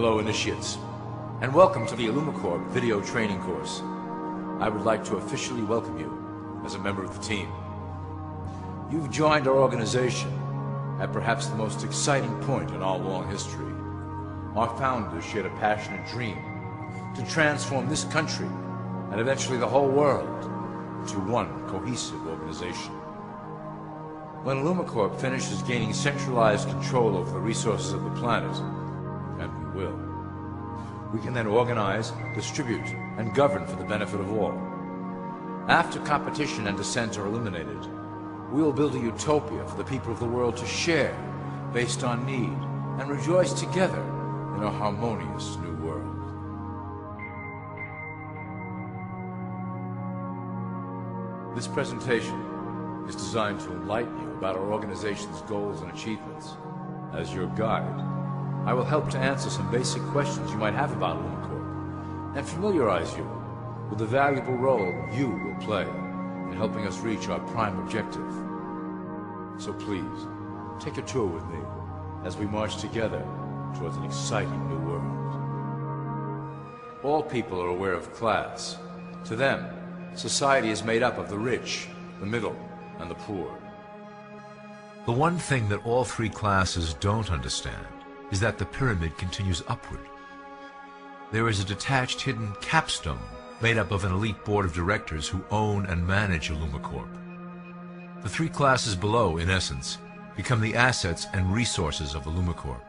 Hello, initiates, and welcome to the Illumicorp video training course. I would like to officially welcome you as a member of the team. You've joined our organization at perhaps the most exciting point in our long history. Our founders shared a passionate dream to transform this country and eventually the whole world into one cohesive organization. When Illumicorp finishes gaining centralized control over the resources of the planet, and we will, we can then organize, distribute, and govern for the benefit of all. After competition and dissent are eliminated, we will build a utopia for the people of the world to share based on need and rejoice together in a harmonious new world. This presentation is designed to enlighten you about our organization's goals and achievements. As your guide, I will help to answer some basic questions you might have about Illumicorp and familiarize you with the valuable role you will play in helping us reach our prime objective. So please, take a tour with me as we march together towards an exciting new world. All people are aware of class. To them, society is made up of the rich, the middle, and the poor. The one thing that all three classes don't understand is that the pyramid continues upward. There is a detached hidden capstone made up of an elite board of directors who own and manage Illumicorp. The three classes below, in essence, become the assets and resources of Illumicorp.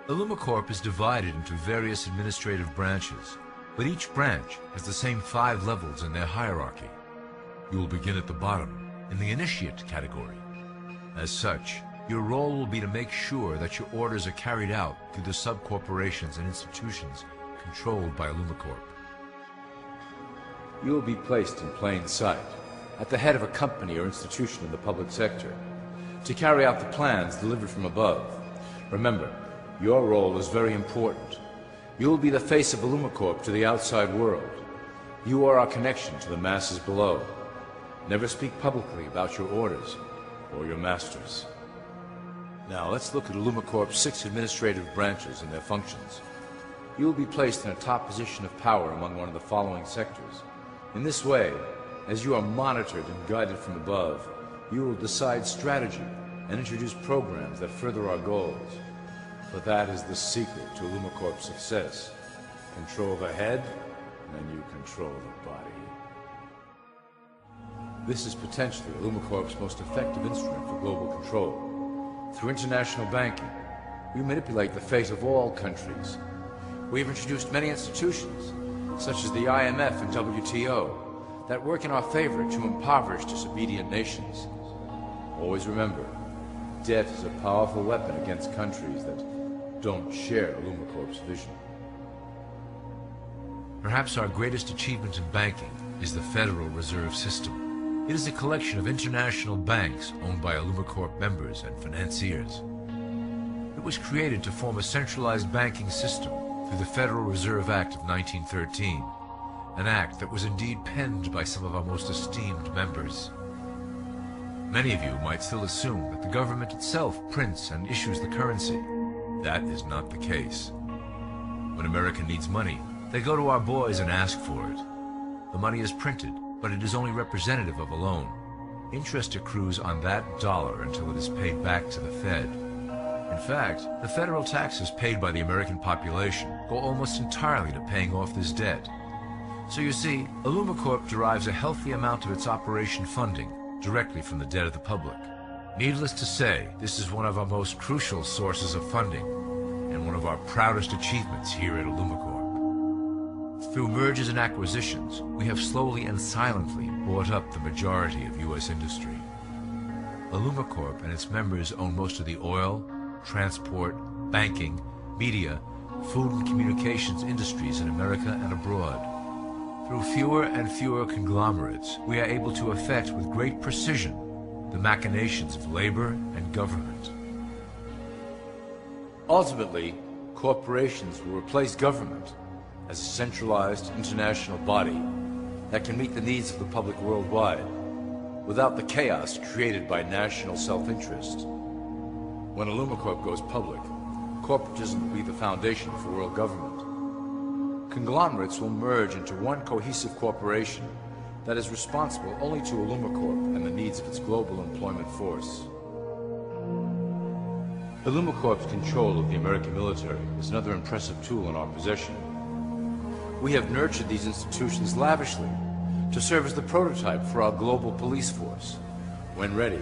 Illumicorp is divided into various administrative branches, but each branch has the same 5 levels in their hierarchy. You will begin at the bottom, in the initiate category. As such, your role will be to make sure that your orders are carried out through the sub-corporations and institutions controlled by Illumicorp. You will be placed in plain sight, at the head of a company or institution in the public sector, to carry out the plans delivered from above. Remember, your role is very important. You will be the face of Illumicorp to the outside world. You are our connection to the masses below. Never speak publicly about your orders or your masters. Now let's look at Illumicorp's 6 administrative branches and their functions. You will be placed in a top position of power among one of the following sectors. In this way, as you are monitored and guided from above, you will decide strategy and introduce programs that further our goals. For that is the secret to Illumicorp's success. Control the head, and you control the body. This is potentially Illumicorp's most effective instrument for global control. Through international banking, we manipulate the fate of all countries. We have introduced many institutions, such as the IMF and WTO, that work in our favor to impoverish disobedient nations. Always remember, debt is a powerful weapon against countries that don't share Illumicorp's vision. Perhaps our greatest achievement in banking is the Federal Reserve System. It is a collection of international banks owned by Illumicorp members and financiers. It was created to form a centralized banking system through the Federal Reserve Act of 1913, an act that was indeed penned by some of our most esteemed members. Many of you might still assume that the government itself prints and issues the currency. That is not the case. When America needs money, they go to our boys and ask for it. The money is printed, but it is only representative of a loan. Interest accrues on that dollar until it is paid back to the Fed. In fact, the federal taxes paid by the American population go almost entirely to paying off this debt. So you see, Illumicorp derives a healthy amount of its operation funding directly from the debt of the public. Needless to say, this is one of our most crucial sources of funding, and one of our proudest achievements here at Illumicorp. Through mergers and acquisitions, we have slowly and silently bought up the majority of U.S. industry. Illumicorp and its members own most of the oil, transport, banking, media, food and communications industries in America and abroad. Through fewer and fewer conglomerates, we are able to effect with great precision the machinations of labor and government. Ultimately, corporations will replace government as a centralized international body that can meet the needs of the public worldwide without the chaos created by national self-interest. When Illumicorp goes public, Corporatism will be the foundation for world government. Conglomerates will merge into one cohesive corporation that is responsible only to Illumicorp and the needs of its global employment force. Illumicorp's control of the American military is another impressive tool in our possession. We have nurtured these institutions lavishly to serve as the prototype for our global police force. When ready,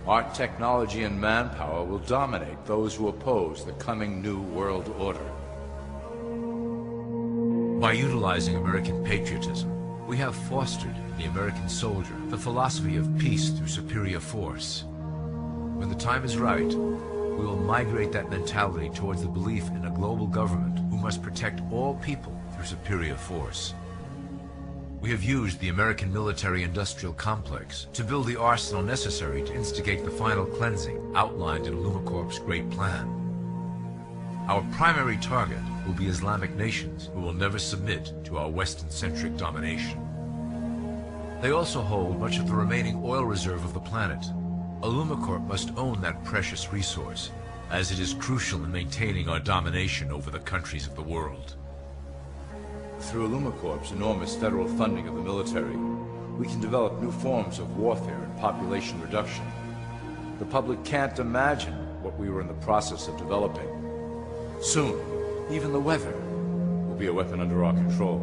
our technology and manpower will dominate those who oppose the coming new world order. By utilizing American patriotism, we have fostered in the American soldier the philosophy of peace through superior force. When the time is right, we will migrate that mentality towards the belief in a global government who must protect all people through superior force. We have used the American military-industrial complex to build the arsenal necessary to instigate the final cleansing outlined in Illumicorp's Great Plan. Our primary target will be Islamic nations who will never submit to our Western-centric domination. They also hold much of the remaining oil reserve of the planet. Illumicorp must own that precious resource, as it is crucial in maintaining our domination over the countries of the world. Through Illumicorp's enormous federal funding of the military, we can develop new forms of warfare and population reduction. The public can't imagine what we were in the process of developing. Soon, even the weather will be a weapon under our control.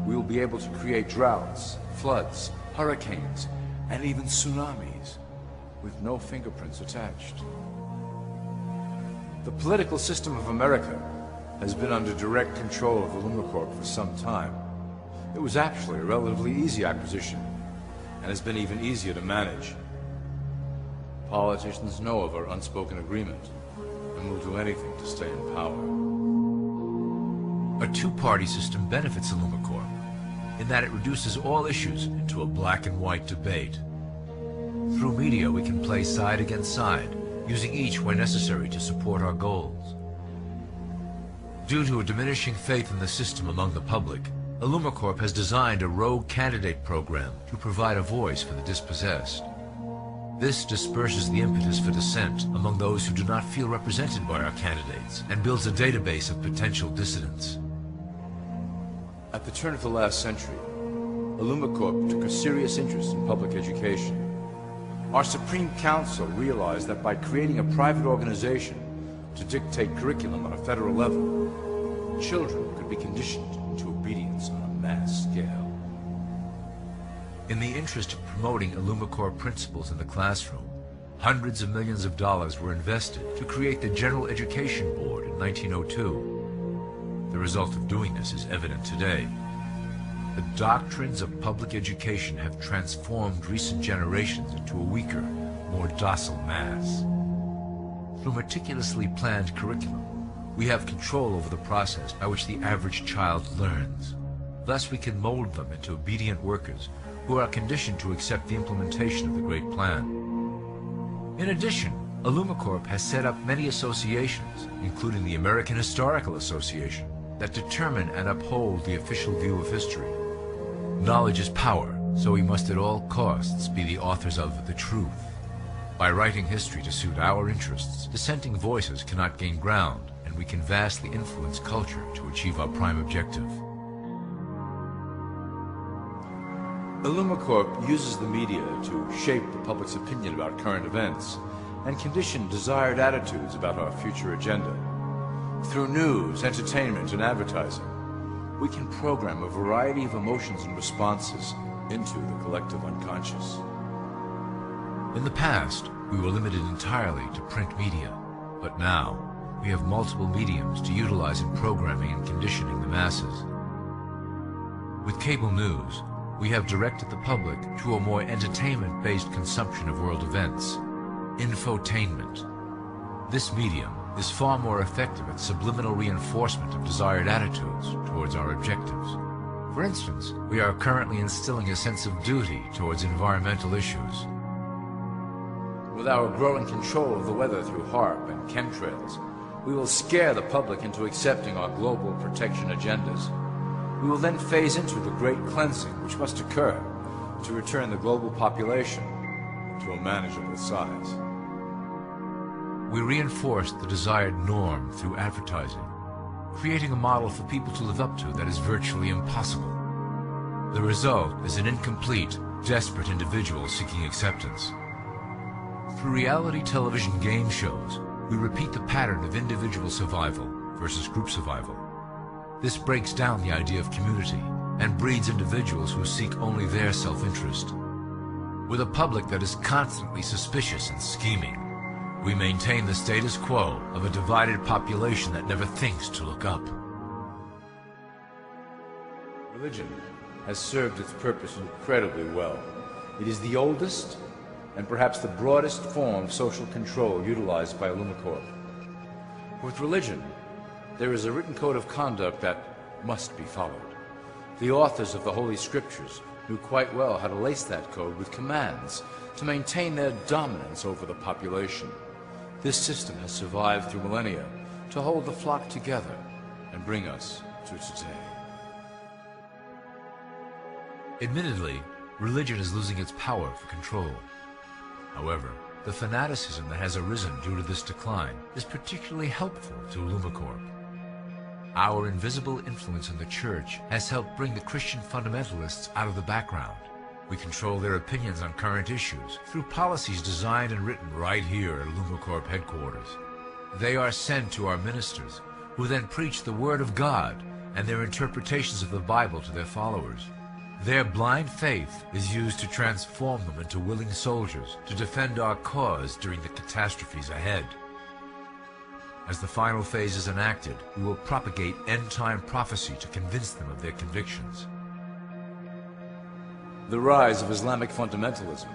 We will be able to create droughts, floods, hurricanes, and even tsunamis with no fingerprints attached. The political system of America has been under direct control of Illumicorp for some time. It was actually a relatively easy acquisition, and has been even easier to manage. Politicians know of our unspoken agreement, and will do anything to stay in power. A two-party system benefits Illumicorp, in that it reduces all issues into a black and white debate. Through media, we can play side against side, using each where necessary to support our goals. Due to a diminishing faith in the system among the public, Illumicorp has designed a rogue candidate program to provide a voice for the dispossessed. This disperses the impetus for dissent among those who do not feel represented by our candidates and builds a database of potential dissidents. At the turn of the last century, Illumicorp took a serious interest in public education. Our Supreme Council realized that by creating a private organization to dictate curriculum on a federal level, children could be conditioned into obedience on a mass scale. In the interest of promoting Illumicorp principles in the classroom, hundreds of millions of dollars were invested to create the General Education Board in 1902. The result of doing this is evident today. The doctrines of public education have transformed recent generations into a weaker, more docile mass. Through meticulously planned curriculum, we have control over the process by which the average child learns. Thus we can mold them into obedient workers who are conditioned to accept the implementation of the Great Plan. In addition, Illumicorp has set up many associations, including the American Historical Association, that determine and uphold the official view of history. Knowledge is power, so we must at all costs be the authors of the truth. By writing history to suit our interests, dissenting voices cannot gain ground, and we can vastly influence culture to achieve our prime objective. Illumicorp uses the media to shape the public's opinion about current events and condition desired attitudes about our future agenda. Through news, entertainment, and advertising, we can program a variety of emotions and responses into the collective unconscious. In the past, we were limited entirely to print media, but now we have multiple mediums to utilize in programming and conditioning the masses. With cable news, we have directed the public to a more entertainment-based consumption of world events, infotainment. This medium is far more effective at subliminal reinforcement of desired attitudes towards our objectives. For instance, we are currently instilling a sense of duty towards environmental issues. With our growing control of the weather through HARP and chemtrails, we will scare the public into accepting our global protection agendas. We will then phase into the great cleansing which must occur to return the global population to a manageable size. We reinforce the desired norm through advertising, creating a model for people to live up to that is virtually impossible. The result is an incomplete, desperate individual seeking acceptance. Through reality television game shows, we repeat the pattern of individual survival versus group survival. This breaks down the idea of community and breeds individuals who seek only their self-interest. With a public that is constantly suspicious and scheming, we maintain the status quo of a divided population that never thinks to look up. Religion has served its purpose incredibly well. It is the oldest and perhaps the broadest form of social control utilized by Illumicorp. With religion, there is a written code of conduct that must be followed. The authors of the Holy Scriptures knew quite well how to lace that code with commands to maintain their dominance over the population. This system has survived through millennia to hold the flock together and bring us to today. Admittedly, religion is losing its power for control. However, the fanaticism that has arisen due to this decline is particularly helpful to Illumicorp. Our invisible influence in the Church has helped bring the Christian fundamentalists out of the background. We control their opinions on current issues through policies designed and written right here at Illumicorp headquarters. They are sent to our ministers, who then preach the Word of God and their interpretations of the Bible to their followers. Their blind faith is used to transform them into willing soldiers to defend our cause during the catastrophes ahead. As the final phase is enacted, we will propagate end-time prophecy to convince them of their convictions. The rise of Islamic fundamentalism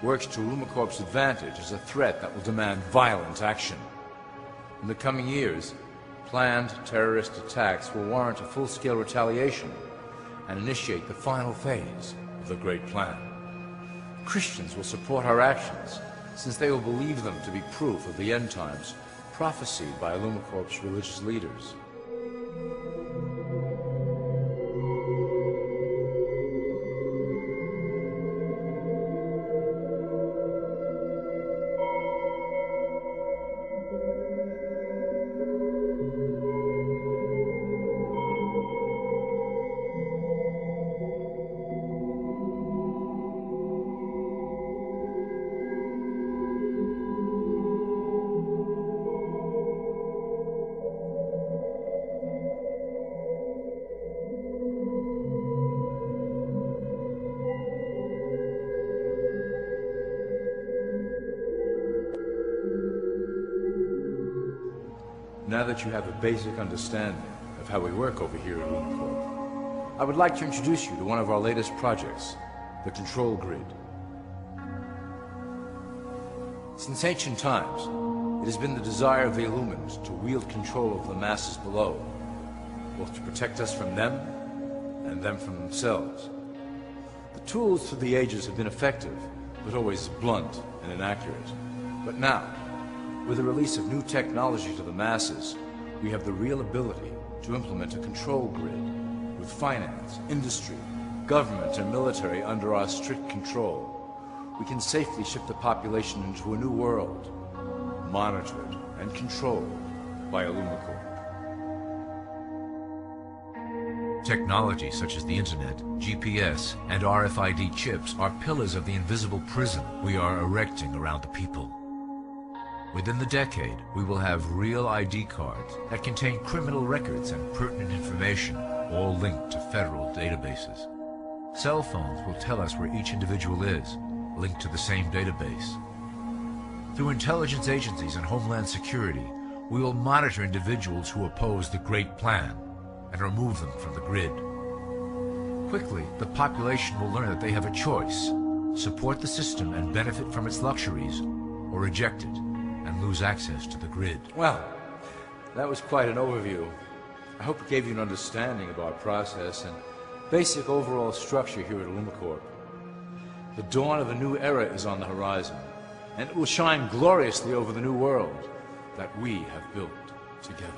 works to Illumicorp's advantage as a threat that will demand violent action. In the coming years, planned terrorist attacks will warrant a full-scale retaliation and initiate the final phase of the Great Plan. Christians will support our actions, since they will believe them to be proof of the end times prophesied by Illumicorp's religious leaders. Now that you have a basic understanding of how we work over here at Illumicorp, I would like to introduce you to one of our latest projects, the Control Grid. Since ancient times, it has been the desire of the Illumined to wield control of the masses below, both to protect us from them and them from themselves. The tools through the ages have been effective, but always blunt and inaccurate. But now, with the release of new technology to the masses, we have the real ability to implement a control grid with finance, industry, government, and military under our strict control. We can safely ship the population into a new world, monitored and controlled by Illumicorp. Technology such as the Internet, GPS, and RFID chips are pillars of the invisible prison we are erecting around the people. Within the decade, we will have real ID cards that contain criminal records and pertinent information, all linked to federal databases. Cell phones will tell us where each individual is, linked to the same database. Through intelligence agencies and Homeland Security, we will monitor individuals who oppose the Great Plan and remove them from the grid. Quickly, the population will learn that they have a choice: support the system and benefit from its luxuries, or reject it and lose access to the grid. Well, that was quite an overview. I hope it gave you an understanding of our process and basic overall structure here at Illumicorp. The dawn of a new era is on the horizon, and it will shine gloriously over the new world that we have built together.